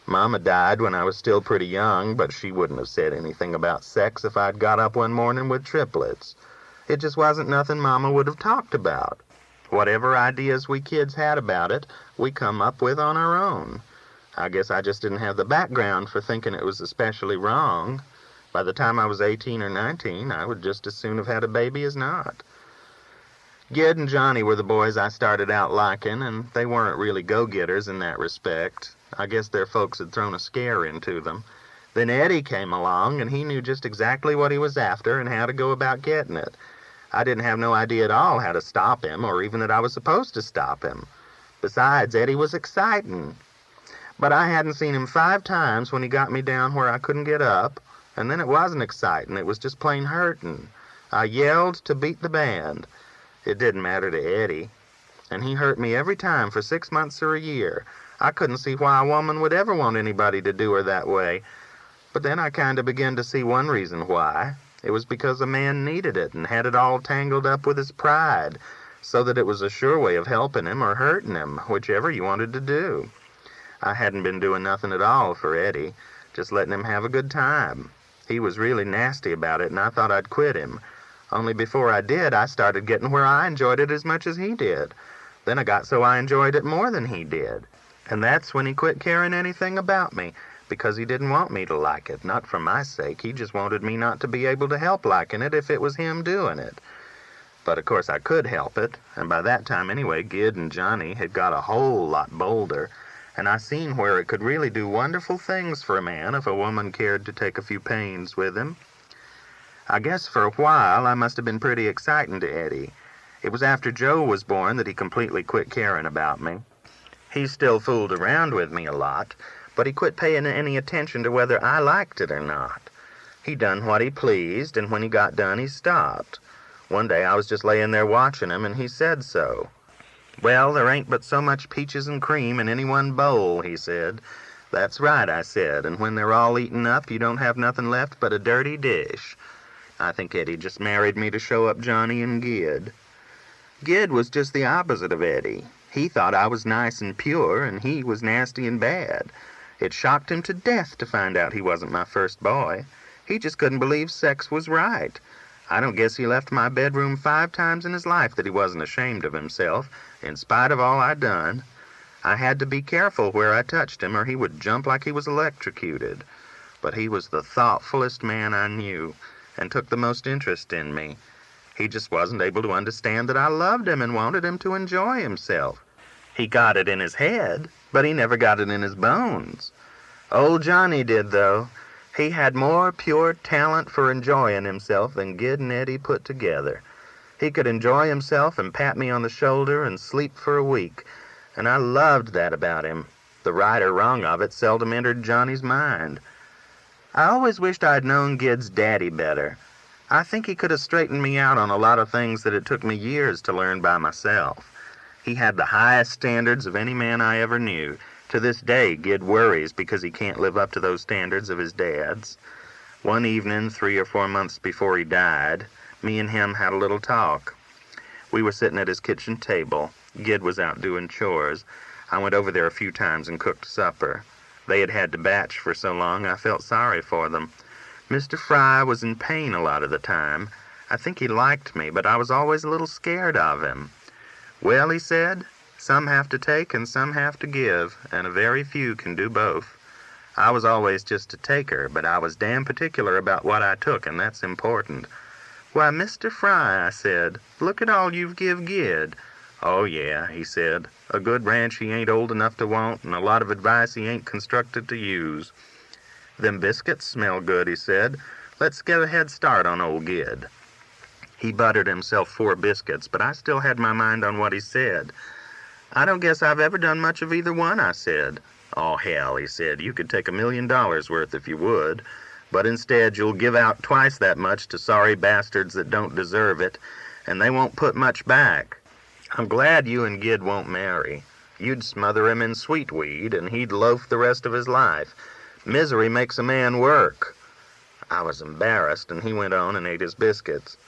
Mama died when I was still pretty young, but she wouldn't have said anything about sex if I'd got up one morning with triplets. It just wasn't nothing Mama would have talked about. Whatever ideas we kids had about it, we come up with on our own. I guess I just didn't have the background for thinking it was especially wrong. By the time I was 18 or 19, I would just as soon have had a baby as not. Gid and Johnny were the boys I started out liking, and they weren't really go-getters in that respect. I guess their folks had thrown a scare into them. Then Eddie came along, and he knew just exactly what he was after and how to go about getting it. I didn't have no idea at all how to stop him, or even that I was supposed to stop him. Besides, Eddie was exciting. But I hadn't seen him 5 times when he got me down where I couldn't get up, and then it wasn't exciting, it was just plain hurting. I yelled to beat the band. It didn't matter to Eddie, and he hurt me every time for 6 months or a year. I couldn't see why a woman would ever want anybody to do her that way. But then I kind of began to see one reason why. It was because a man needed it and had it all tangled up with his pride, so that it was a sure way of helping him or hurting him, whichever you wanted to do. I hadn't been doing nothing at all for Eddie, just letting him have a good time. He was really nasty about it, and I thought I'd quit him. Only before I did, I started getting where I enjoyed it as much as he did. Then I got so I enjoyed it more than he did. And that's when he quit caring anything about me, because he didn't want me to like it, not for my sake. He just wanted me not to be able to help liking it if it was him doing it. But of course I could help it, and by that time anyway, Gid and Johnny had got a whole lot bolder, and I seen where it could really do wonderful things for a man if a woman cared to take a few pains with him. I guess for a while I must have been pretty exciting to Eddie. It was after Joe was born that he completely quit caring about me. He still fooled around with me a lot, but he quit paying any attention to whether I liked it or not. He done what he pleased, and when he got done, he stopped. One day I was just laying there watching him, and he said so. "Well, there ain't but so much peaches and cream in any one bowl," he said. "That's right," I said, "and when they're all eaten up, you don't have nothing left but a dirty dish." I think Eddie just married me to show up Johnny and Gid. Gid was just the opposite of Eddie. He thought I was nice and pure, and he was nasty and bad. It shocked him to death to find out he wasn't my first boy. He just couldn't believe sex was right. I don't guess he left my bedroom 5 times in his life that he wasn't ashamed of himself, in spite of all I done. I had to be careful where I touched him, or he would jump like he was electrocuted. But he was the thoughtfulest man I knew, and took the most interest in me. He just wasn't able to understand that I loved him and wanted him to enjoy himself. He got it in his head, but he never got it in his bones. Old Johnny did, though. He had more pure talent for enjoying himself than Gid and Eddie put together. He could enjoy himself and pat me on the shoulder and sleep for a week, and I loved that about him. The right or wrong of it seldom entered Johnny's mind. I always wished I'd known Gid's daddy better. I think he could have straightened me out on a lot of things that it took me years to learn by myself. He had the highest standards of any man I ever knew. To this day, Gid worries because he can't live up to those standards of his dad's. One evening, 3 or 4 months before he died, me and him had a little talk. We were sitting at his kitchen table. Gid was out doing chores. I went over there a few times and cooked supper. They had had to batch for so long I felt sorry for them. Mr. Fry was in pain a lot of the time. I think he liked me, but I was always a little scared of him. "Well," he said, "some have to take and some have to give, and a very few can do both. I was always just a taker, but I was damn particular about what I took, and that's important." "Why, Mr. Fry," I said, "look at all you've give Gid." "Oh, yeah," he said, "a good ranch he ain't old enough to want, and a lot of advice he ain't constructed to use." "Them biscuits smell good," he said. "Let's get a head start on old Gid." He buttered himself 4 biscuits, but I still had my mind on what he said. "I don't guess I've ever done much of either one," I said. "Oh, hell," he said, "you could take $1 million worth if you would, but instead you'll give out twice that much to sorry bastards that don't deserve it, and they won't put much back. I'm glad you and Gid won't marry. You'd smother him in sweetweed, and he'd loaf the rest of his life. Misery makes a man work." I was embarrassed, and he went on and ate his biscuits.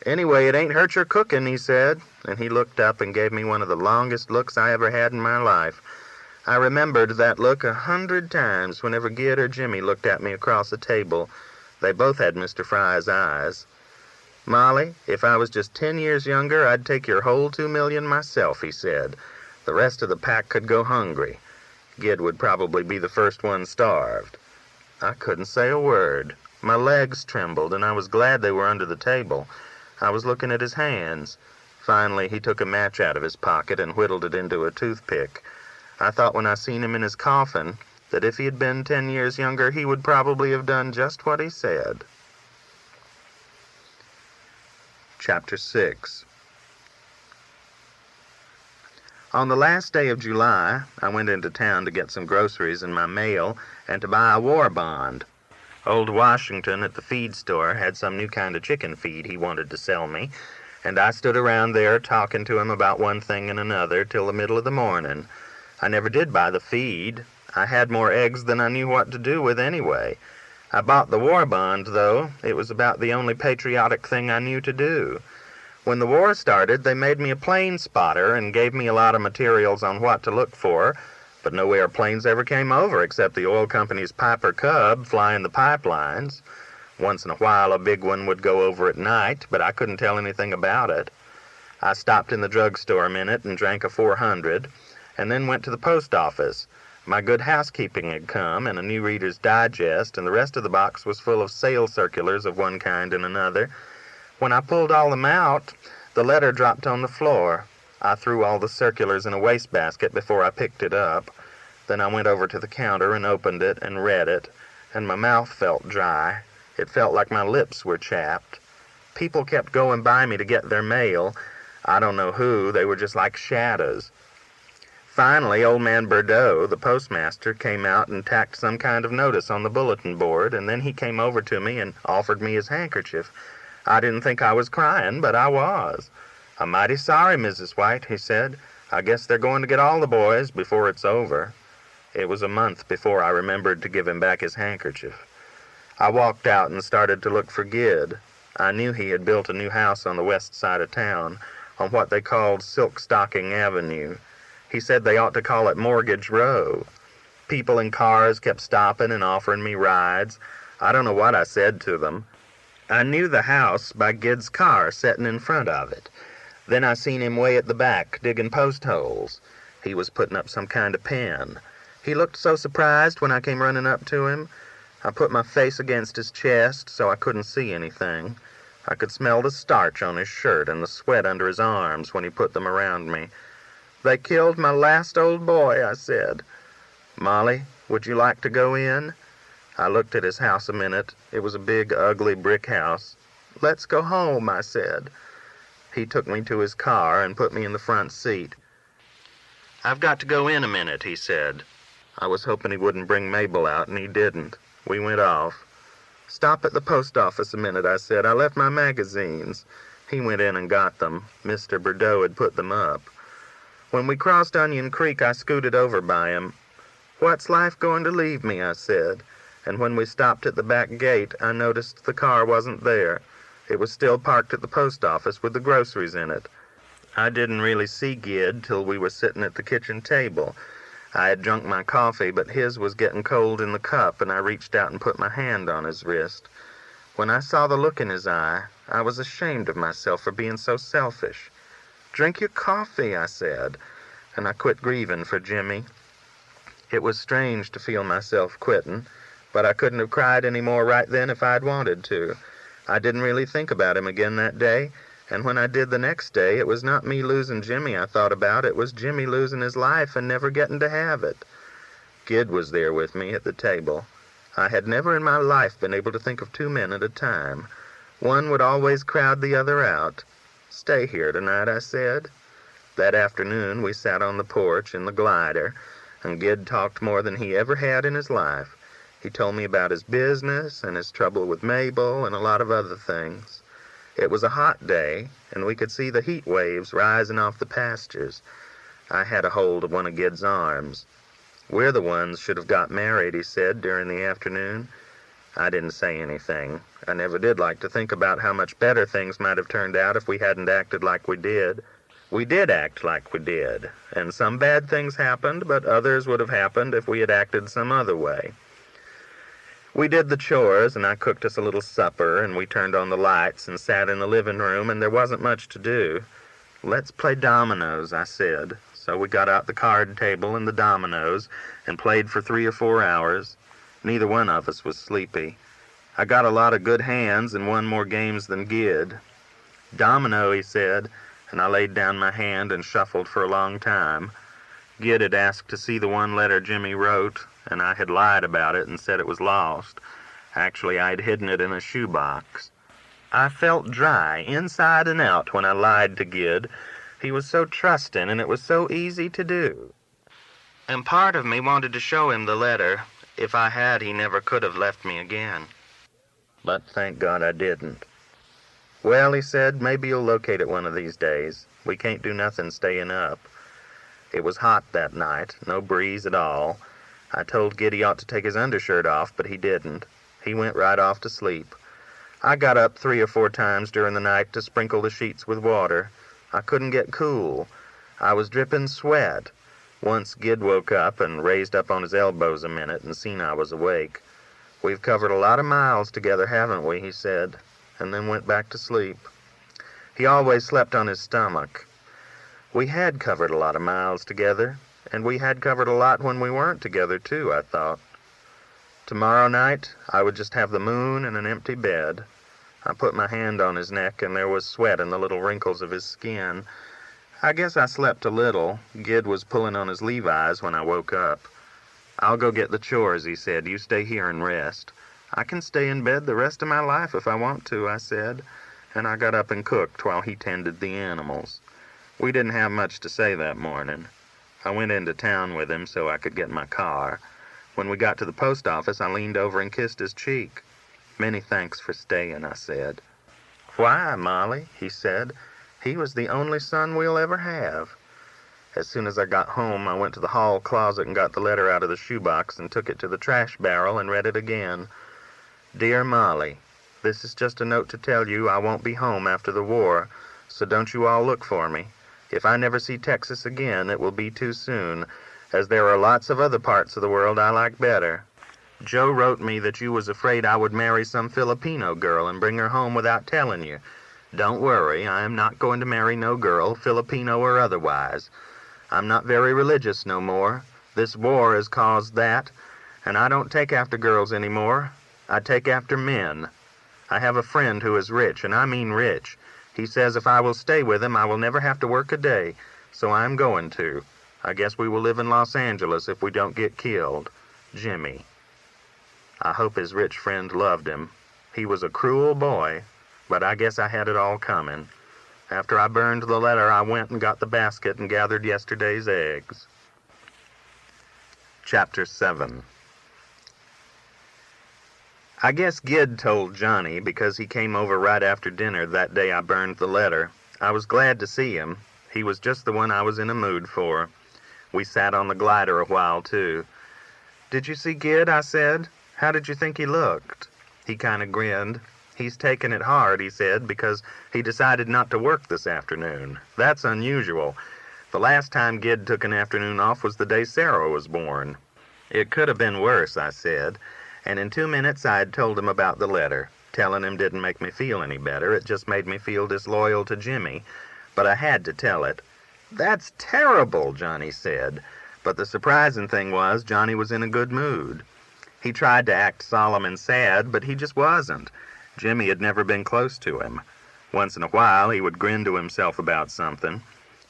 "Anyway, it ain't hurt your cooking," he said, and he looked up and gave me one of the longest looks I ever had in my life. I remembered that look 100 times whenever Gid or Jimmy looked at me across the table. They both had Mr. Fry's eyes. "Molly, if I was just 10 years younger, I'd take your whole 2 million myself," he said. "The rest of the pack could go hungry. Gid would probably be the first one starved." I couldn't say a word. My legs trembled, and I was glad they were under the table. I was looking at his hands. Finally, he took a match out of his pocket and whittled it into a toothpick. I thought when I seen him in his coffin that if he had been 10 years younger, he would probably have done just what he said. Chapter 6. On the last day of July, I went into town to get some groceries and my mail and to buy a war bond. Old Washington at the feed store had some new kind of chicken feed he wanted to sell me, and I stood around there talking to him about one thing and another till the middle of the morning. I never did buy the feed. I had more eggs than I knew what to do with anyway. I bought the war bond, though. It was about the only patriotic thing I knew to do. When the war started, they made me a plane spotter and gave me a lot of materials on what to look for, but no airplanes ever came over except the oil company's Piper Cub flying the pipelines. Once in a while a big one would go over at night, but I couldn't tell anything about it. I stopped in the drugstore a minute and drank a 400, and then went to the post office. My Good Housekeeping had come, and a new Reader's Digest, and the rest of the box was full of sale circulars of one kind and another. When I pulled all them out, the letter dropped on the floor. I threw all the circulars in a wastebasket before I picked it up. Then I went over to the counter and opened it and read it, and my mouth felt dry. It felt like my lips were chapped. People kept going by me to get their mail. I don't know who, they were just like shadows. Finally, old man Bordeaux, the postmaster, came out and tacked some kind of notice on the bulletin board, and then he came over to me and offered me his handkerchief. I didn't think I was crying, but I was. "I'm mighty sorry, Mrs. White," he said. "I guess they're going to get all the boys before it's over." It was a month before I remembered to give him back his handkerchief. I walked out and started to look for Gid. I knew he had built a new house on the west side of town, on what they called Silk Stocking Avenue. He said they ought to call it Mortgage Row. People in cars kept stopping and offering me rides. I don't know what I said to them. I knew the house by Gid's car setting in front of it. Then I seen him way at the back, digging post holes. He was putting up some kind of pen. He looked so surprised when I came running up to him. I put my face against his chest so I couldn't see anything. I could smell the starch on his shirt and the sweat under his arms when he put them around me. "They killed my last old boy," I said. "Molly, would you like to go in?" I looked at his house a minute. It was a big, ugly brick house. "Let's go home," I said. He took me to his car and put me in the front seat. "I've got to go in a minute," he said. I was hoping he wouldn't bring Mabel out, and he didn't. We went off. "Stop at the post office a minute," I said. "I left my magazines." He went in and got them. Mr. Bordeaux had put them up. When we crossed Onion Creek, I scooted over by him. "What's life going to leave me?" I said. And when we stopped at the back gate, I noticed the car wasn't there. It was still parked at the post office with the groceries in it. I didn't really see Gid till we were sitting at the kitchen table. I had drunk my coffee, but his was getting cold in the cup, and I reached out and put my hand on his wrist. When I saw the look in his eye, I was ashamed of myself for being so selfish. "Drink your coffee," I said, and I quit grieving for Jimmy. It was strange to feel myself quitting, but I couldn't have cried any more right then if I'd wanted to. I didn't really think about him again that day, and when I did the next day, it was not me losing Jimmy I thought about. It was Jimmy losing his life and never getting to have it. Gid was there with me at the table. I had never in my life been able to think of two men at a time. One would always crowd the other out. "Stay here tonight," I said. That afternoon, we sat on the porch in the glider, and Gid talked more than he ever had in his life. He told me about his business and his trouble with Mabel and a lot of other things. It was a hot day, and we could see the heat waves rising off the pastures. I had a hold of one of Gid's arms. "We're the ones should have got married," he said during the afternoon. I didn't say anything. I never did like to think about how much better things might have turned out if we hadn't acted like we did. We did act like we did, and some bad things happened, but others would have happened if we had acted some other way. We did the chores, and I cooked us a little supper, and we turned on the lights and sat in the living room, and there wasn't much to do. "Let's play dominoes," I said. So we got out the card table and the dominoes and played for 3 or 4 hours. Neither one of us was sleepy. I got a lot of good hands and won more games than Gid. "Domino," he said, and I laid down my hand and shuffled for a long time. Gid had asked to see the one letter Jimmy wrote, and I had lied about it and said it was lost. Actually, I had hidden it in a shoebox. I felt dry, inside and out, when I lied to Gid. He was so trusting, and it was so easy to do. And part of me wanted to show him the letter. If I had, he never could have left me again. But thank God I didn't. "Well," he said, "maybe you'll locate it one of these days. We can't do nothing staying up." It was hot that night, no breeze at all. I told Gid he ought to take his undershirt off, but he didn't. He went right off to sleep. I got up 3 or 4 times during the night to sprinkle the sheets with water. I couldn't get cool. I was dripping sweat. Once Gid woke up and raised up on his elbows a minute and seen I was awake. "We've covered a lot of miles together, haven't we?" he said, and then went back to sleep. He always slept on his stomach. We had covered a lot of miles together, and we had covered a lot when we weren't together, too, I thought. Tomorrow night, I would just have the moon and an empty bed. I put my hand on his neck, and there was sweat in the little wrinkles of his skin. I guess I slept a little. Gid was pulling on his Levi's when I woke up. "I'll go get the chores," he said. "You stay here and rest." "I can stay in bed the rest of my life if I want to," I said, and I got up and cooked while he tended the animals. We didn't have much to say that morning. I went into town with him so I could get my car. When we got to the post office, I leaned over and kissed his cheek. "Many thanks for staying," I said. "Why, Molly?" he said. "He was the only son we'll ever have." As soon as I got home, I went to the hall closet and got the letter out of the shoebox and took it to the trash barrel and read it again. "Dear Molly, this is just a note to tell you I won't be home after the war, so don't you all look for me. If I never see Texas again, it will be too soon, as there are lots of other parts of the world I like better. Joe wrote me that you was afraid I would marry some Filipino girl and bring her home without telling you. Don't worry, I am not going to marry no girl, Filipino or otherwise. I'm not very religious no more. This war has caused that, and I don't take after girls any more. I take after men. I have a friend who is rich, and I mean rich. He says if I will stay with him, I will never have to work a day, so I am going to. I guess we will live in Los Angeles if we don't get killed. Jimmy." I hope his rich friend loved him. He was a cruel boy, but I guess I had it all coming. After I burned the letter, I went and got the basket and gathered yesterday's eggs. Chapter 7. I guess Gid told Johnny because he came over right after dinner that day I burned the letter. I was glad to see him. He was just the one I was in a mood for. We sat on the glider a while, too. "Did you see Gid?" I said. "How did you think he looked?" He kind of grinned. "He's taken it hard," he said, "because he decided not to work this afternoon. That's unusual. The last time Gid took an afternoon off was the day Sarah was born." "It could have been worse," I said, and in 2 minutes I had told him about the letter. Telling him didn't make me feel any better. It just made me feel disloyal to Jimmy. But I had to tell it. "That's terrible," Johnny said. But the surprising thing was Johnny was in a good mood. He tried to act solemn and sad, but he just wasn't. Jimmy had never been close to him. Once in a while, he would grin to himself about something.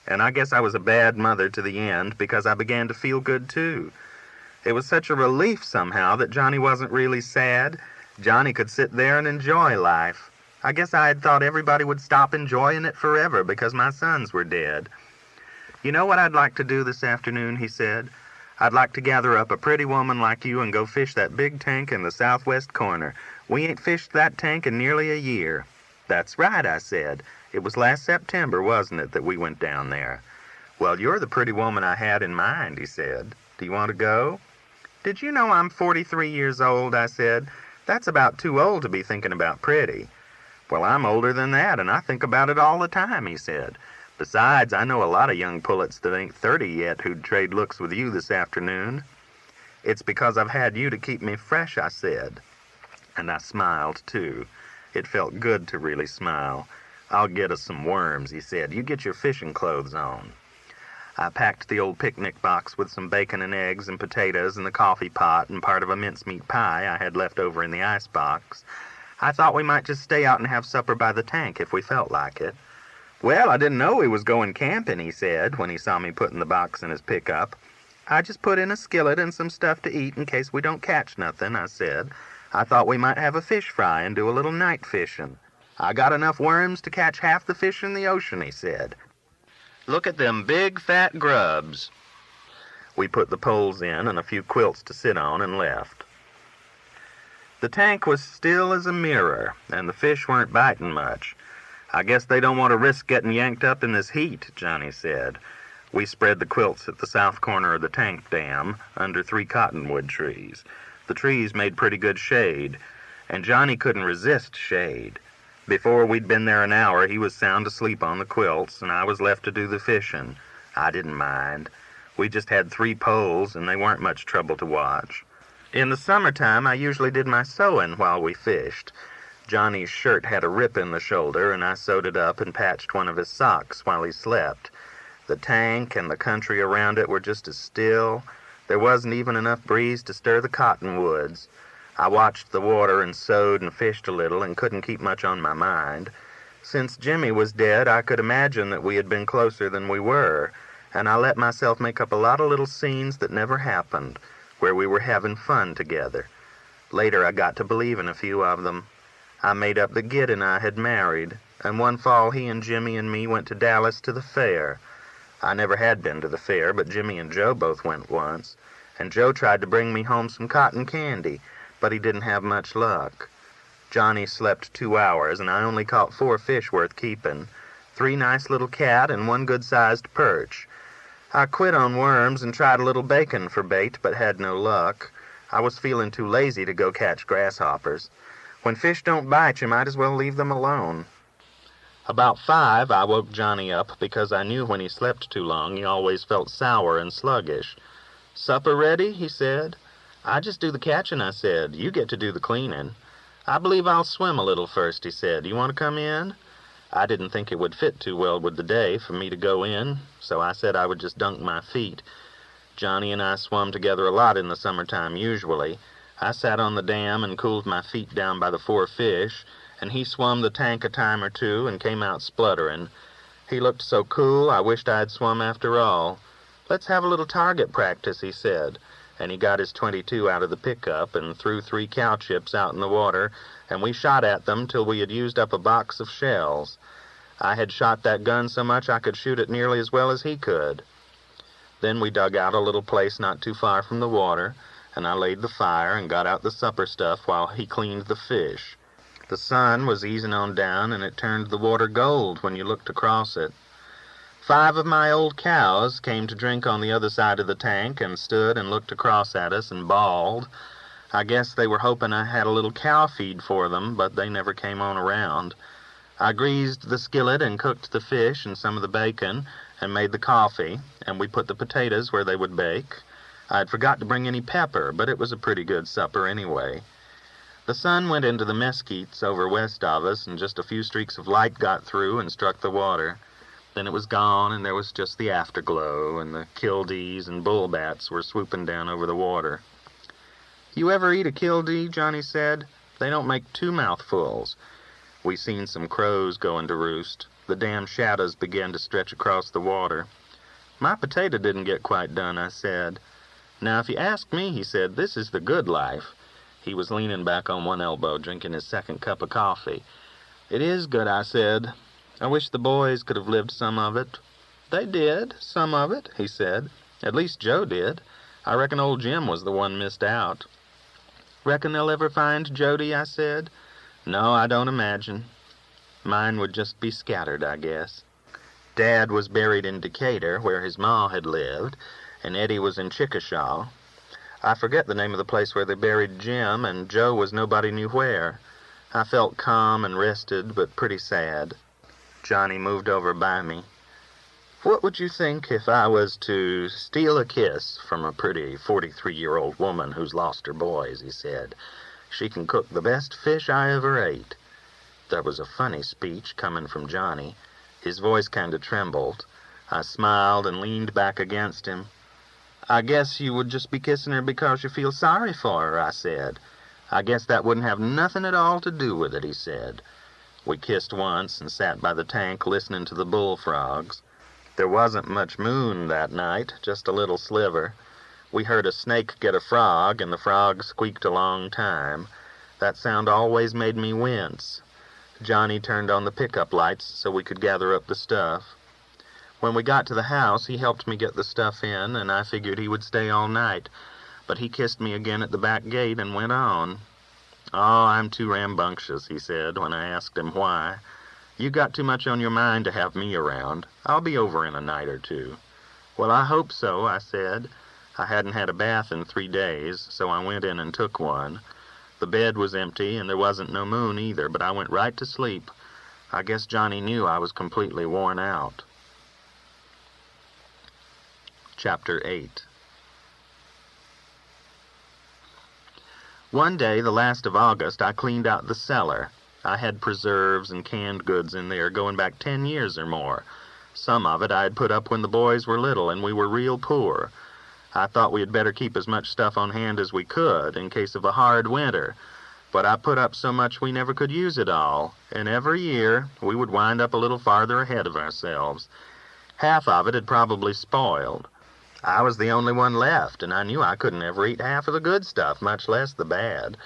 And I guess I was a bad mother to the end because I began to feel good, too. It was such a relief somehow that Johnny wasn't really sad. Johnny could sit there and enjoy life. I guess I had thought everybody would stop enjoying it forever because my sons were dead. "You know what I'd like to do this afternoon," he said. "I'd like to gather up a pretty woman like you and go fish that big tank in the southwest corner. We ain't fished that tank in nearly a year." "That's right," I said. "It was last September, wasn't it, that we went down there?" "Well, you're the pretty woman I had in mind," he said. "Do you want to go?" "Did you know I'm 43 years old?" I said. "That's about too old to be thinking about pretty." "Well, I'm older than that, and I think about it all the time," he said. Besides, I know a lot of young pullets that ain't 30 yet who'd trade looks with you this afternoon. It's because I've had you to keep me fresh, I said. And I smiled, too. It felt good to really smile. I'll get us some worms, he said. You get your fishing clothes on. I packed the old picnic box with some bacon and eggs and potatoes and the coffee pot and part of a mincemeat pie I had left over in the icebox. I thought we might just stay out and have supper by the tank if we felt like it. Well, I didn't know we was going camping, he said, when he saw me putting the box in his pickup. I just put in a skillet and some stuff to eat in case we don't catch nothing, I said. I thought we might have a fish fry and do a little night fishing. I got enough worms to catch half the fish in the ocean, he said. Look at them big, fat grubs. We put the poles in and a few quilts to sit on and left. The tank was still as a mirror, and the fish weren't biting much. I guess they don't want to risk getting yanked up in this heat, Johnny said. We spread the quilts at the south corner of the tank dam under 3 cottonwood trees. The trees made pretty good shade, and Johnny couldn't resist shade. Before we'd been there an hour, he was sound asleep on the quilts, and I was left to do the fishing. I didn't mind. We just had 3 poles, and they weren't much trouble to watch. In the summertime, I usually did my sewing while we fished. Johnny's shirt had a rip in the shoulder, and I sewed it up and patched one of his socks while he slept. The tank and the country around it were just as still. There wasn't even enough breeze to stir the cottonwoods. I watched the water and sewed and fished a little and couldn't keep much on my mind. Since Jimmy was dead, I could imagine that we had been closer than we were, and I let myself make up a lot of little scenes that never happened, where we were having fun together. Later, I got to believe in a few of them. I made up that Gid and I had married, and one fall he and Jimmy and me went to Dallas to the fair. I never had been to the fair, but Jimmy and Joe both went once, and Joe tried to bring me home some cotton candy, but he didn't have much luck. Johnny slept 2 hours, and I only caught 4 fish worth keeping, 3 nice little cat and 1 good-sized perch. I quit on worms and tried a little bacon for bait, but had no luck. I was feeling too lazy to go catch grasshoppers. When fish don't bite, you might as well leave them alone. About 5, I woke Johnny up because I knew when he slept too long he always felt sour and sluggish. "Supper ready?" he said. "I just do the catching," I said. "You get to do the cleaning." "I believe I'll swim a little first," he said. "You want to come in?" I didn't think it would fit too well with the day for me to go in, so I said I would just dunk my feet. Johnny and I swum together a lot in the summertime usually. I sat on the dam and cooled my feet down by the 4 fish, and he swum the tank a time or 2 and came out spluttering. He looked so cool I wished I'd swum after all. "Let's have a little target practice," he said, and he got his .22 out of the pickup and threw 3 cow chips out in the water, and we shot at them till we had used up a box of shells. I had shot that gun so much I could shoot it nearly as well as he could. Then we dug out a little place not too far from the water, and I laid the fire and got out the supper stuff while he cleaned the fish. The sun was easing on down, and it turned the water gold when you looked across it. 5 of my old cows came to drink on the other side of the tank and stood and looked across at us and bawled. I guess they were hoping I had a little cow feed for them, but they never came on around. I greased the skillet and cooked the fish and some of the bacon and made the coffee, and we put the potatoes where they would bake. I'd forgot to bring any pepper, but it was a pretty good supper anyway. The sun went into the mesquites over west of us, and just a few streaks of light got through and struck the water. Then it was gone, and there was just the afterglow, and the kildees and bullbats were swooping down over the water. "You ever eat a kildee?" Johnny said. "They don't make 2 mouthfuls." We seen some crows going to roost. The damn shadows began to stretch across the water. "My potato didn't get quite done," I said. "Now, if you ask me," he said, "this is the good life." He was leaning back on one elbow, drinking his 2nd cup of coffee. "It is good," I said. "I wish the boys could have lived some of it." "They did, some of it," he said. "At least Joe did. I reckon old Jim was the one missed out." "Reckon they'll ever find Jody?" I said. "No, I don't imagine. Mine would just be scattered, I guess." Dad was buried in Decatur, where his ma had lived, and Eddie was in Chickasha. I forget the name of the place where they buried Jim, and Joe was nobody knew where. I felt calm and rested, but pretty sad. Johnny moved over by me. "What would you think if I was to steal a kiss from a pretty 43-year-old woman who's lost her boys?" he said. "She can cook the best fish I ever ate." That was a funny speech coming from Johnny. His voice kind of trembled. I smiled and leaned back against him. "I guess you would just be kissing her because you feel sorry for her," I said. "I guess that wouldn't have nothing at all to do with it," he said. We kissed once and sat by the tank listening to the bullfrogs. There wasn't much moon that night, just a little sliver. We heard a snake get a frog, and the frog squeaked a long time. That sound always made me wince. Johnny turned on the pickup lights so we could gather up the stuff. When we got to the house, he helped me get the stuff in, and I figured he would stay all night. But he kissed me again at the back gate and went on. "Oh, I'm too rambunctious," he said when I asked him why. "You got too much on your mind to have me around. I'll be over in a night or two." "Well, I hope so," I said. I hadn't had a bath in 3 days, so I went in and took one. The bed was empty, and there wasn't no moon either, but I went right to sleep. I guess Johnny knew I was completely worn out. Chapter 8. One day, the last of August, I cleaned out the cellar. I had preserves and canned goods in there going back 10 years or more. Some of it I had put up when the boys were little and we were real poor. I thought we had better keep as much stuff on hand as we could in case of a hard winter. But I put up so much we never could use it all, and every year we would wind up a little farther ahead of ourselves. Half of it had probably spoiled. I was the only one left, and I knew I couldn't ever eat half of the good stuff, much less the bad.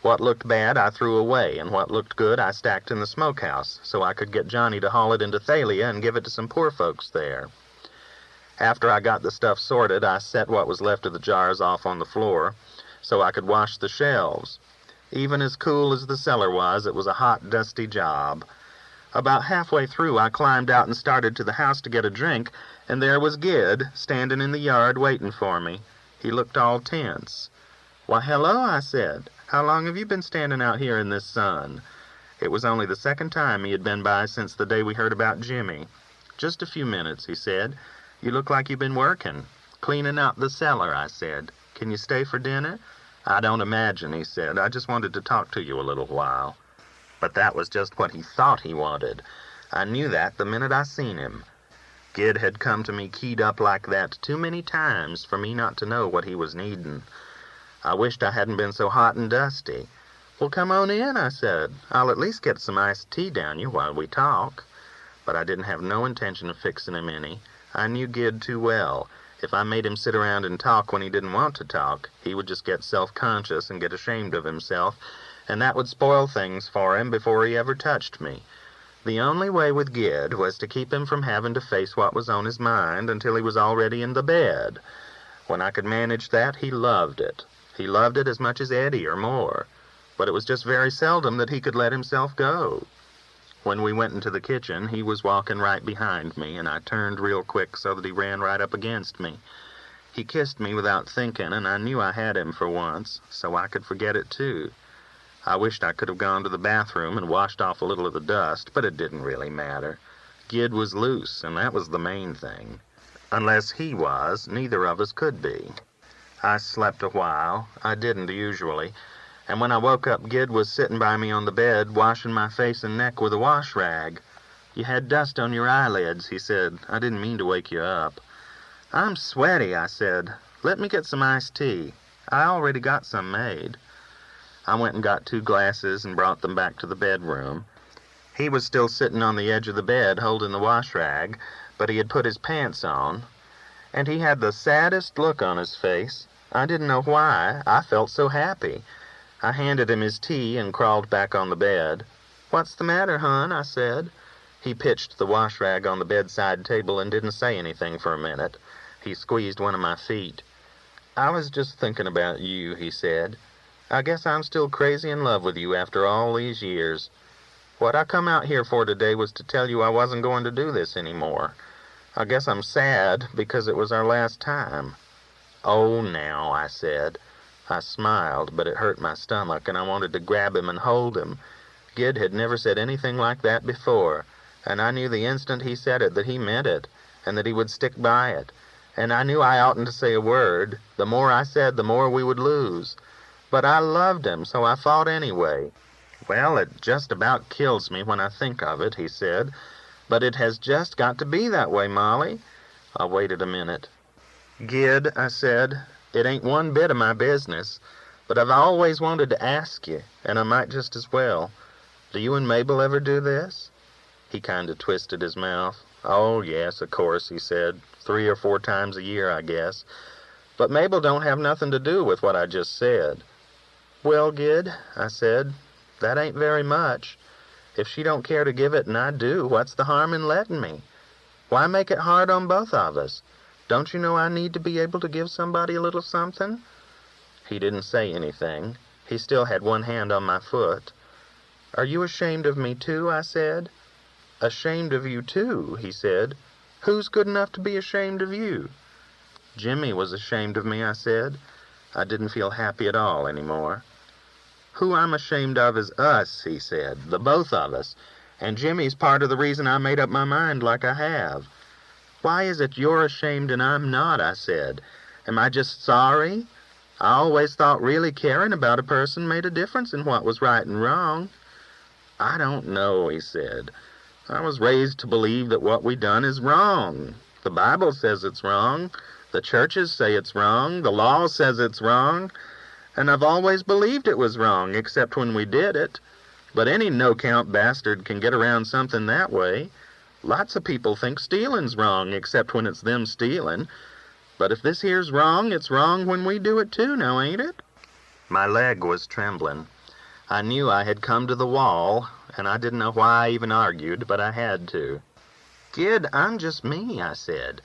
What looked bad I threw away, and what looked good I stacked in the smokehouse, so I could get Johnny to haul it into Thalia and give it to some poor folks there. After I got the stuff sorted, I set what was left of the jars off on the floor, so I could wash the shelves. Even as cool as the cellar was, it was a hot, dusty job. About halfway through, I climbed out and started to the house to get a drink, and there was Gid, standing in the yard waiting for me. He looked all tense. "Why, hello," I said. "How long have you been standing out here in this sun?" It was only the second time he had been by since the day we heard about Jimmy. "Just a few minutes," he said. "You look like you've been working." "Cleaning out the cellar," I said. "Can you stay for dinner?" "I don't imagine," he said. "I just wanted to talk to you a little while." But that was just what he thought he wanted. I knew that the minute I seen him. Gid had come to me keyed up like that too many times for me not to know what he was needing. I wished I hadn't been so hot and dusty. "Well, come on in," I said. "I'll at least get some iced tea down you while we talk." But I didn't have no intention of fixing him any. I knew Gid too well. If I made him sit around and talk when he didn't want to talk, he would just get self-conscious and get ashamed of himself, and that would spoil things for him before he ever touched me. The only way with Gid was to keep him from having to face what was on his mind until he was already in the bed. When I could manage that, he loved it. He loved it as much as Eddie or more, but it was just very seldom that he could let himself go. When we went into the kitchen, he was walking right behind me, and I turned real quick so that he ran right up against me. He kissed me without thinking, and I knew I had him for once, so I could forget it too. I wished I could have gone to the bathroom and washed off a little of the dust, but it didn't really matter. Gid was loose, and that was the main thing. Unless he was, neither of us could be. I slept a while. I didn't usually. And when I woke up, Gid was sitting by me on the bed, washing my face and neck with a wash rag. "You had dust on your eyelids," he said. "I didn't mean to wake you up." "I'm sweaty," I said. "Let me get some iced tea. I already got some made." I went and got 2 glasses and brought them back to the bedroom. He was still sitting on the edge of the bed holding the wash rag, but he had put his pants on, and he had the saddest look on his face. I didn't know why. I felt so happy. I handed him his tea and crawled back on the bed. "What's the matter, hon?" I said. He pitched the wash rag on the bedside table and didn't say anything for a minute. He squeezed one of my feet. "I was just thinking about you," he said. "I guess I'm still crazy in love with you after all these years. What I come out here for today was to tell you I wasn't going to do this anymore. I guess I'm sad because it was our last time." "Oh, now," I said. I smiled, but it hurt my stomach, and I wanted to grab him and hold him. Gid had never said anything like that before, and I knew the instant he said it that he meant it. and that he would stick by it. And I knew I oughtn't to say a word. The more I said, the more we would lose. But I loved him, so I fought anyway. Well, it just about kills me when I think of it, he said. But it has just got to be that way, Molly. I waited a minute. Gid, I said, it ain't one bit of my business, but I've always wanted to ask you, and I might just as well. Do you and Mabel ever do this? He kind of twisted his mouth. Oh, yes, of course, he said. 3 or 4 times a year, I guess. But Mabel don't have nothing to do with what I just said. Well, Gid, I said, that ain't very much. If she don't care to give it and I do, what's the harm in letting me? Why make it hard on both of us? Don't you know I need to be able to give somebody a little something? He didn't say anything. He still had one hand on my foot. Are you ashamed of me too, I said. Ashamed of you too, he said. Who's good enough to be ashamed of you? Jimmy was ashamed of me, I said. I didn't feel happy at all anymore. Who I'm ashamed of is us, he said, the both of us, and Jimmy's part of the reason I made up my mind like I have. Why is it you're ashamed and I'm not, I said. Am I just sorry? I always thought really caring about a person made a difference in what was right and wrong. I don't know, he said. I was raised to believe that what we done is wrong. The Bible says it's wrong. The churches say it's wrong. The law says it's wrong. And I've always believed it was wrong, except when we did it. But any no-count bastard can get around something that way. Lots of people think stealing's wrong, except when it's them stealing. But if this here's wrong, it's wrong when we do it too, now ain't it? My leg was trembling. I knew I had come to the wall, and I didn't know why I even argued, but I had to. Kid, I'm just me, I said.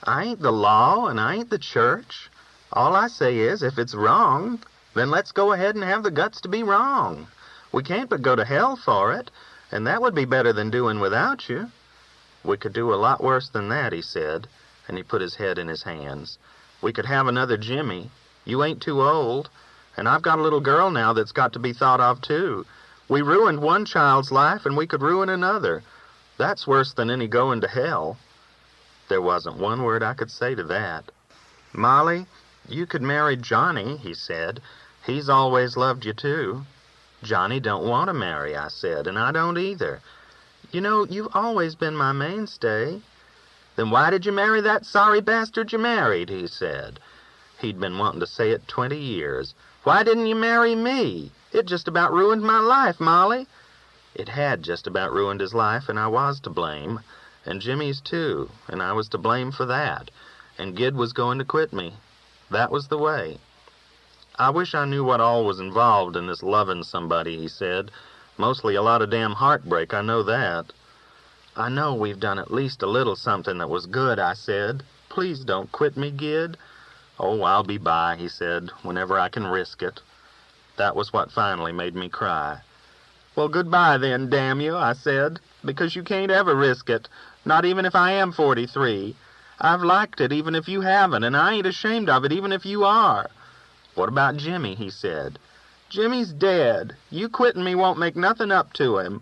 I ain't the law, and I ain't the church. All I say is, if it's wrong, then let's go ahead and have the guts to be wrong. We can't but go to hell for it, and that would be better than doing without you. We could do a lot worse than that, he said, and he put his head in his hands. We could have another Jimmy. You ain't too old, and I've got a little girl now that's got to be thought of, too. We ruined one child's life, and we could ruin another. That's worse than any going to hell. There wasn't one word I could say to that. Molly, you could marry Johnny, he said. He's always loved you, too. Johnny don't want to marry, I said, and I don't either. You know, you've always been my mainstay. Then why did you marry that sorry bastard you married, he said. He'd been wanting to say it 20 years. Why didn't you marry me? It just about ruined my life, Molly. It had just about ruined his life, and I was to blame. And Jimmy's, too, and I was to blame for that. And Gid was going to quit me. That was the way. I wish I knew what all was involved in this loving somebody, he said. Mostly a lot of damn heartbreak, I know that. I know we've done at least a little something that was good, I said. Please don't quit me, Gid. Oh, I'll be by, he said, whenever I can risk it. That was what finally made me cry. Well, goodbye then, damn you, I said, because you can't ever risk it, not even if I am 43. I've liked it even if you haven't, and I ain't ashamed of it even if you are. What about Jimmy, he said. Jimmy's dead. You quitting me won't make nothing up to him.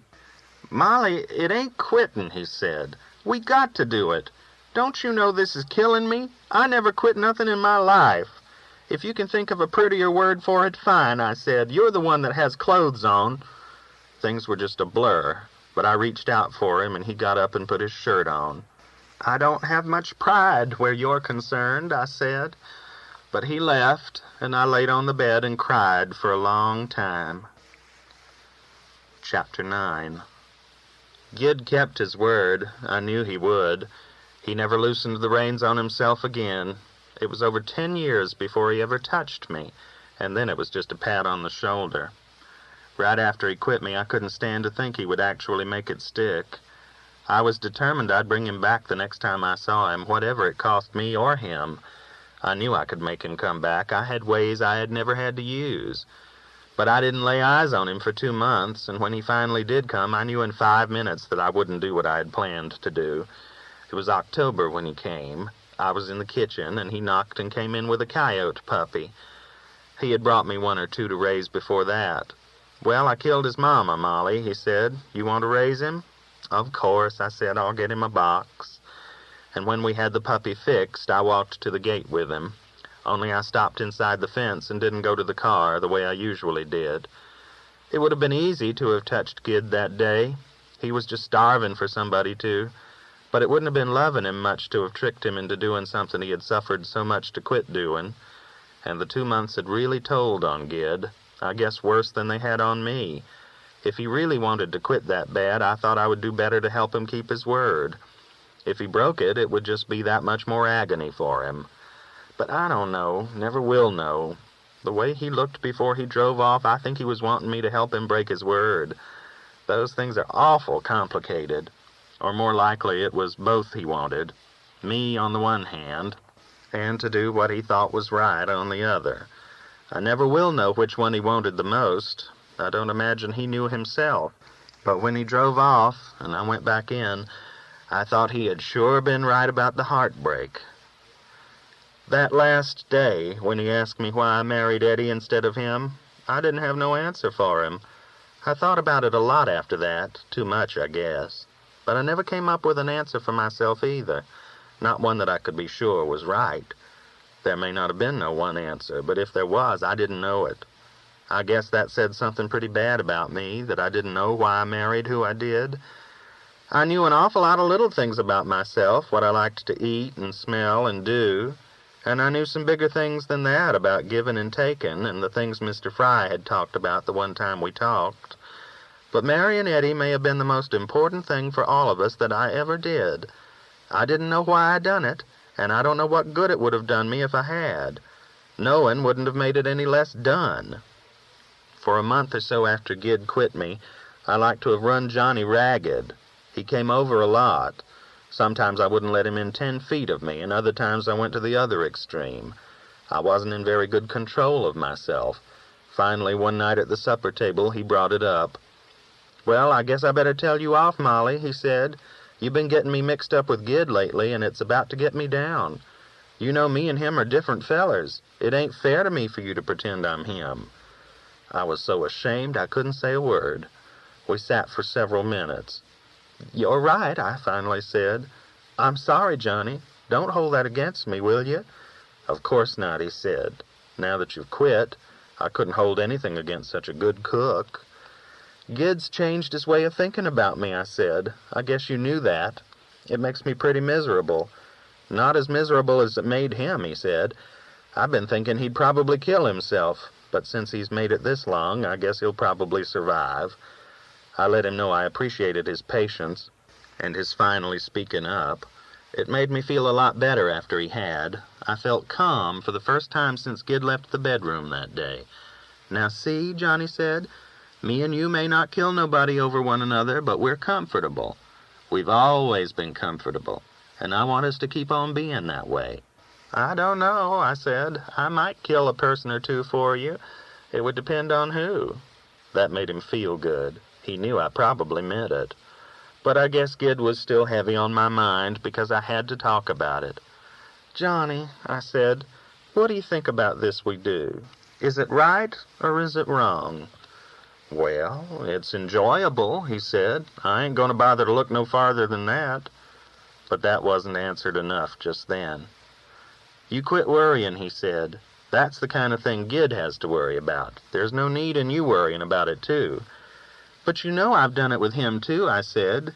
Molly, it ain't quitting, he said. We got to do it. Don't you know this is killing me? I never quit nothing in my life. If you can think of a prettier word for it, fine, I said. You're the one that has clothes on. Things were just a blur, but I reached out for him, and he got up and put his shirt on. I don't have much pride where you're concerned, I said. But he left, and I laid on the bed and cried for a long time. Chapter 9. Gid kept his word. I knew he would. He never loosened the reins on himself again. It was over 10 years before he ever touched me, and then it was just a pat on the shoulder. Right after he quit me, I couldn't stand to think he would actually make it stick. I was determined I'd bring him back the next time I saw him, whatever it cost me or him. I knew I could make him come back. I had ways I had never had to use. But I didn't lay eyes on him for 2 months, and when he finally did come, I knew in 5 minutes that I wouldn't do what I had planned to do. It was October when he came. I was in the kitchen, and he knocked and came in with a coyote puppy. He had brought me 1 or 2 to raise before that. Well, I killed his mama, Molly, he said. You want to raise him? Of course, I said. I'll get him a box. and when we had the puppy fixed, I walked to the gate with him. Only I stopped inside the fence and didn't go to the car the way I usually did. It would have been easy to have touched Gid that day. He was just starving for somebody to. But it wouldn't have been loving him much to have tricked him into doing something he had suffered so much to quit doing. And the 2 months had really told on Gid, I guess worse than they had on me. If he really wanted to quit that bad, I thought I would do better to help him keep his word. If he broke it, it would just be that much more agony for him. But I don't know, never will know. The way he looked before he drove off, I think he was wanting me to help him break his word. Those things are awful complicated. Or more likely it was both he wanted. Me on the one hand, and to do what he thought was right on the other. I never will know which one he wanted the most. I don't imagine he knew himself. But when he drove off, and I went back in, I thought he had sure been right about the heartbreak. That last day, when he asked me why I married Eddie instead of him, I didn't have no answer for him. I thought about it a lot after that, too much, I guess. But I never came up with an answer for myself either, not one that I could be sure was right. There may not have been no one answer, but if there was, I didn't know it. I guess that said something pretty bad about me, that I didn't know why I married who I did. I knew an awful lot of little things about myself, what I liked to eat and smell and do, and I knew some bigger things than that about giving and taking and the things Mr. Fry had talked about the one time we talked. But marrying Eddie may have been the most important thing for all of us that I ever did. I didn't know why I done it, and I don't know what good it would have done me if I had. Knowing wouldn't have made it any less done. For a month or so after Gid quit me, I liked to have run Johnny ragged. He came over a lot. Sometimes I wouldn't let him in 10 feet of me, and other times I went to the other extreme. I wasn't in very good control of myself. Finally, one night at the supper table, he brought it up. "Well, I guess I better tell you off, Molly," he said. "You've been getting me mixed up with Gid lately, and it's about to get me down. You know me and him are different fellers. It ain't fair to me for you to pretend I'm him." I was so ashamed I couldn't say a word. We sat for several minutes. "You're right," I finally said. "I'm sorry, Johnny. Don't hold that against me, will you?" "Of course not," he said. "Now that you've quit, I couldn't hold anything against such a good cook." "Gid's changed his way of thinking about me," I said. "I guess you knew that. It makes me pretty miserable." "Not as miserable as it made him," he said. "I've been thinking he'd probably kill himself, but since he's made it this long, I guess he'll probably survive." I let him know I appreciated his patience and his finally speaking up. It made me feel a lot better after he had. I felt calm for the first time since Gid left the bedroom that day. "Now see," Johnny said, "me and you may not kill nobody over one another, but we're comfortable. We've always been comfortable, and I want us to keep on being that way." "I don't know," I said. "I might kill a person or two for you. It would depend on who." That made him feel good. He knew I probably meant it. But I guess Gid was still heavy on my mind because I had to talk about it. "Johnny," I said, "what do you think about this we do? Is it right or is it wrong?" "Well, it's enjoyable," he said. "I ain't going to bother to look no farther than that." But that wasn't answered enough just then. "You quit worrying," he said. "That's the kind of thing Gid has to worry about. There's no need in you worrying about it, too." "But you know I've done it with him, too," I said.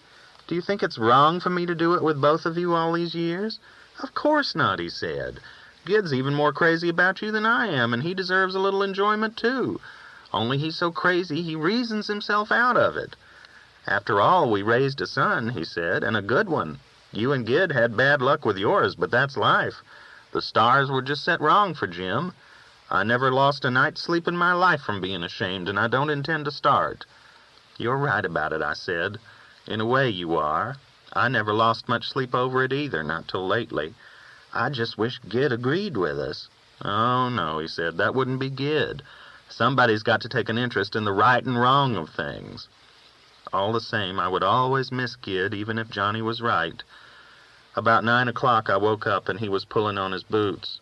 "Do you think it's wrong for me to do it with both of you all these years?" "Of course not," he said. "Gid's even more crazy about you than I am, and he deserves a little enjoyment, too. Only he's so crazy he reasons himself out of it. After all, we raised a son," he said, "and a good one. You and Gid had bad luck with yours, but that's life. The stars were just set wrong for Jim. I never lost a night's sleep in my life from being ashamed, and I don't intend to start." "You're right about it," I said. "In a way you are. I never lost much sleep over it either, not till lately. I just wish Gid agreed with us." "Oh, no," he said, "that wouldn't be Gid. Somebody's got to take an interest in the right and wrong of things." All the same, I would always miss Gid, even if Johnny was right. About 9 o'clock I woke up and he was pulling on his boots.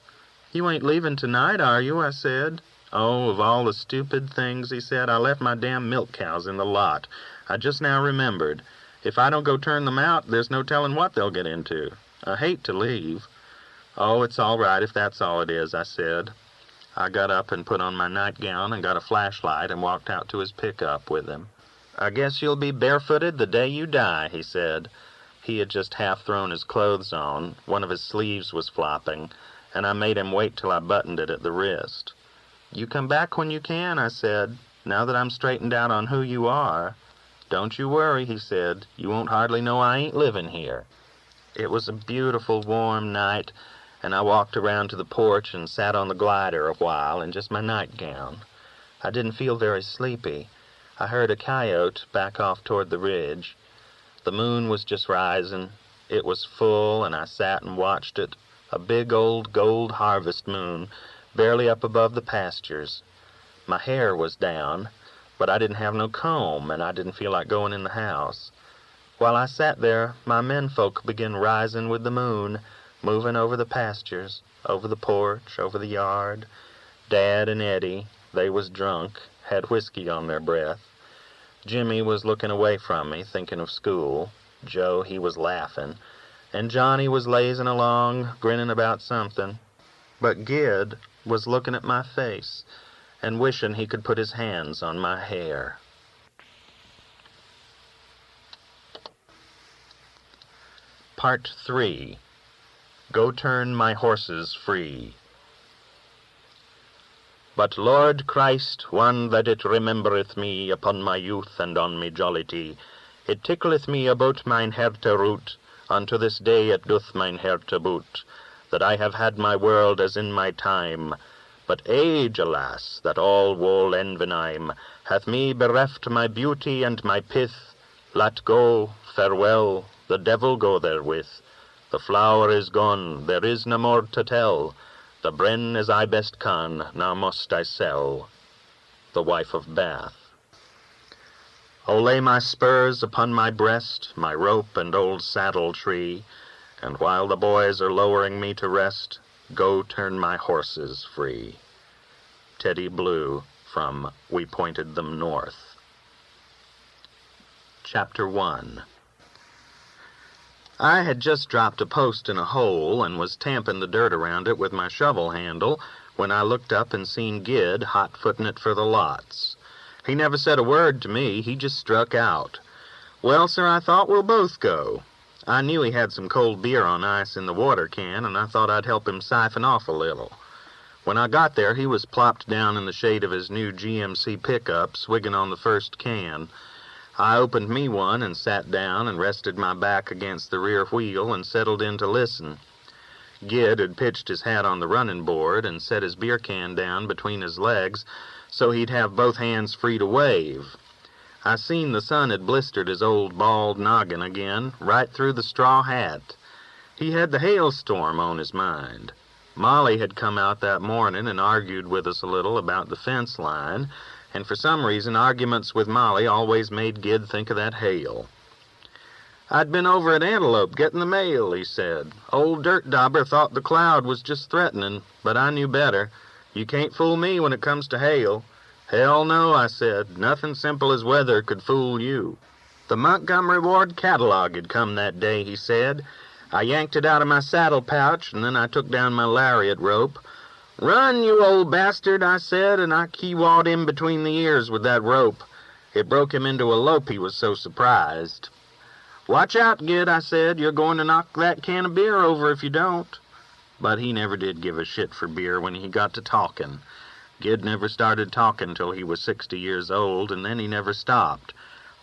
"You ain't leaving tonight, are you?" I said. "Oh, of all the stupid things," he said, "I left my damn milk cows in the lot. I just now remembered. If I don't go turn them out, there's no telling what they'll get into." I hate to leave. Oh, it's all right if that's all it is, I said. I got up and put on my nightgown and got a flashlight and walked out to his pickup with him. I guess you'll be barefooted the day you die, he said. He had just half thrown his clothes on. One of his sleeves was flopping, and I made him wait till I buttoned it at the wrist. You come back when you can, I said, now that I'm straightened out on who you are. Don't you worry, he said. You won't hardly know I ain't living here. It was a beautiful, warm night, and I walked around to the porch and sat on the glider a while in just my nightgown. I didn't feel very sleepy. I heard a coyote back off toward the ridge. The moon was just rising. It was full, and I sat and watched it, a big old gold harvest moon, barely up above the pastures. My hair was down, but I didn't have no comb, and I didn't feel like going in the house. While I sat there, my menfolk began rising with the moon, moving over the pastures, over the porch, over the yard. Dad and Eddie, they was drunk, had whiskey on their breath. Jimmy was looking away from me, thinking of school. Joe, he was laughing. And Johnny was lazing along, grinning about something. But Gid was looking at my face and wishing he could put his hands on my hair. Part 3. Go turn my horses free. But Lord Christ, one that it remembereth me upon my youth and on me jollity, it tickleth me about mine herte root, unto this day it doth mine herte boot, that I have had my world as in my time, but age, alas, that all woe envenime, hath me bereft my beauty and my pith. Let go, farewell, the devil go therewith. The flower is gone, there is no more to tell. The bren as I best can, now must I sell. The Wife of Bath. O lay my spurs upon my breast, my rope and old saddle tree, and while the boys are lowering me to rest, go turn my horses free. Teddy Blue from We Pointed Them North. Chapter 1. I had just dropped a post in a hole and was tamping the dirt around it with my shovel handle when I looked up and seen Gid hot-footing it for the lots. He never said a word to me, he just struck out. Well, sir, I thought we'll both go. I knew he had some cold beer on ice in the water can, and I thought I'd help him siphon off a little. When I got there, he was plopped down in the shade of his new GMC pickup, swigging on the first can. I opened me one and sat down and rested my back against the rear wheel and settled in to listen. Gid had pitched his hat on the running board and set his beer can down between his legs so he'd have both hands free to wave. I seen the sun had blistered his old bald noggin again, right through the straw hat. He had the hailstorm on his mind. Molly had come out that morning and argued with us a little about the fence line, and for some reason arguments with Molly always made Gid think of that hail. I'd been over at Antelope getting the mail, he said. Old Dirt Dauber thought the cloud was just threatening, but I knew better. You can't fool me when it comes to hail. Hell no, I said. Nothing simple as weather could fool you. The Montgomery Ward catalog had come that day, he said. I yanked it out of my saddle pouch, and then I took down my lariat rope. Run, you old bastard, I said, and I kee-wawed him between the ears with that rope. It broke him into a lope, he was so surprised. Watch out, Gid, I said. You're going to knock that can of beer over if you don't. But he never did give a shit for beer when he got to talking. Gid never started talking till he was 60 years old, and then he never stopped.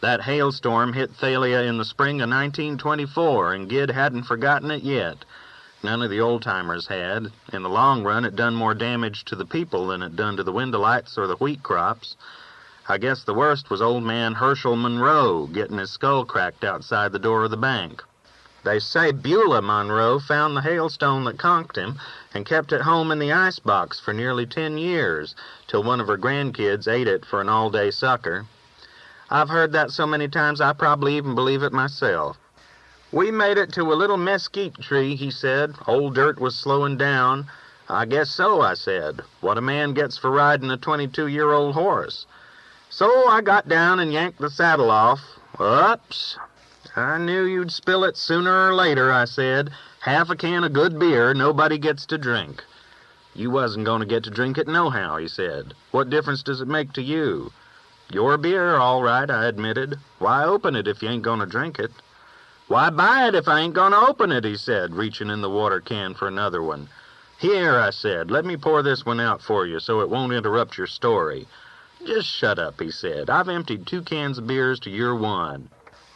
That hailstorm hit Thalia in the spring of 1924, and Gid hadn't forgotten it yet. None of the old-timers had. In the long run, it done more damage to the people than it done to the windowlights or the wheat crops. I guess the worst was old man Herschel Monroe getting his skull cracked outside the door of the bank. They say Beulah Monroe found the hailstone that conked him and kept it home in the icebox for nearly 10 years, till one of her grandkids ate it for an all-day sucker. I've heard that so many times I probably even believe it myself. We made it to a little mesquite tree, he said. Old Dirt was slowing down. I guess so, I said. What a man gets for riding a 22-year-old horse. So I got down and yanked the saddle off. Oops. I knew you'd spill it sooner or later, I said, Half a can of good beer nobody gets to drink. You wasn't going to get to drink it nohow, he said. What difference does it make to you? Your beer, all right, I admitted. Why open it if you ain't going to drink it? Why buy it if I ain't going to open it, he said, reaching in the water can for another one. Here, I said, let me pour this one out for you so it won't interrupt your story. Just shut up, he said. I've emptied 2 cans of beers to your 1.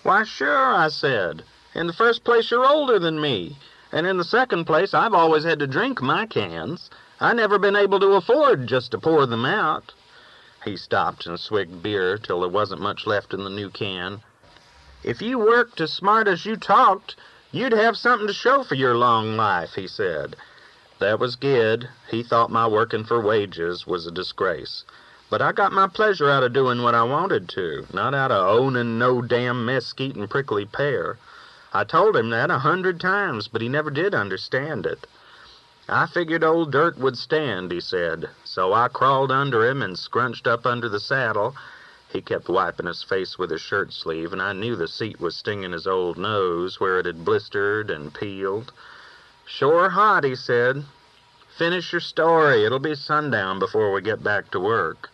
Why, sure, I said. In the first place, you're older than me. And in the second place, I've always had to drink my cans. I never been able to afford just to pour them out. He stopped and swigged beer till there wasn't much left in the new can. If you worked as smart as you talked, you'd have something to show for your long life, he said. That was good. He thought my working for wages was a disgrace. But I got my pleasure out of doing what I wanted to, not out of owning no damn mesquite and prickly pear. I told him that 100 times, but he never did understand it. I figured old dirt would stand, he said, so I crawled under him and scrunched up under the saddle. He kept wiping his face with his shirt sleeve, and I knew the seat was stinging his old nose where it had blistered and peeled. Sure hot, he said. Finish your story. It'll be sundown before we get back to work.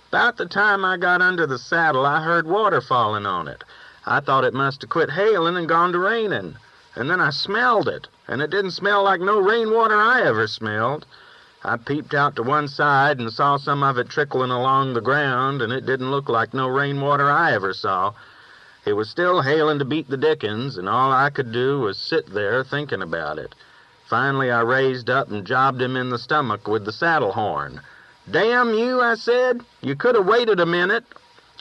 About the time I got under the saddle, I heard water falling on it. I thought it must have quit hailing and gone to raining. And then I smelled it, and it didn't smell like no rainwater I ever smelled. I peeped out to one side and saw some of it trickling along the ground, and it didn't look like no rainwater I ever saw. It was still hailing to beat the dickens, and all I could do was sit there thinking about it. Finally, I raised up and jobbed him in the stomach with the saddle horn. Damn you, I said. You could have waited a minute.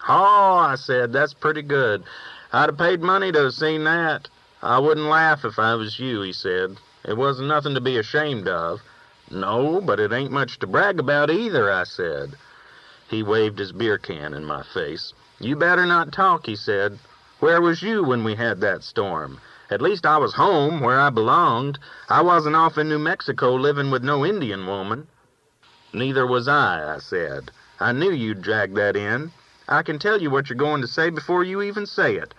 Oh, I said, that's pretty good. I'd have paid money to have seen that. I wouldn't laugh if I was you, he said. It wasn't nothing to be ashamed of. No, but it ain't much to brag about either, I said. He waved his beer can in my face. You better not talk, he said. Where was you when we had that storm? At least I was home, where I belonged. I wasn't off in New Mexico living with no Indian woman. Neither was I said. I knew you'd drag that in. I can tell you what you're going to say before you even say it.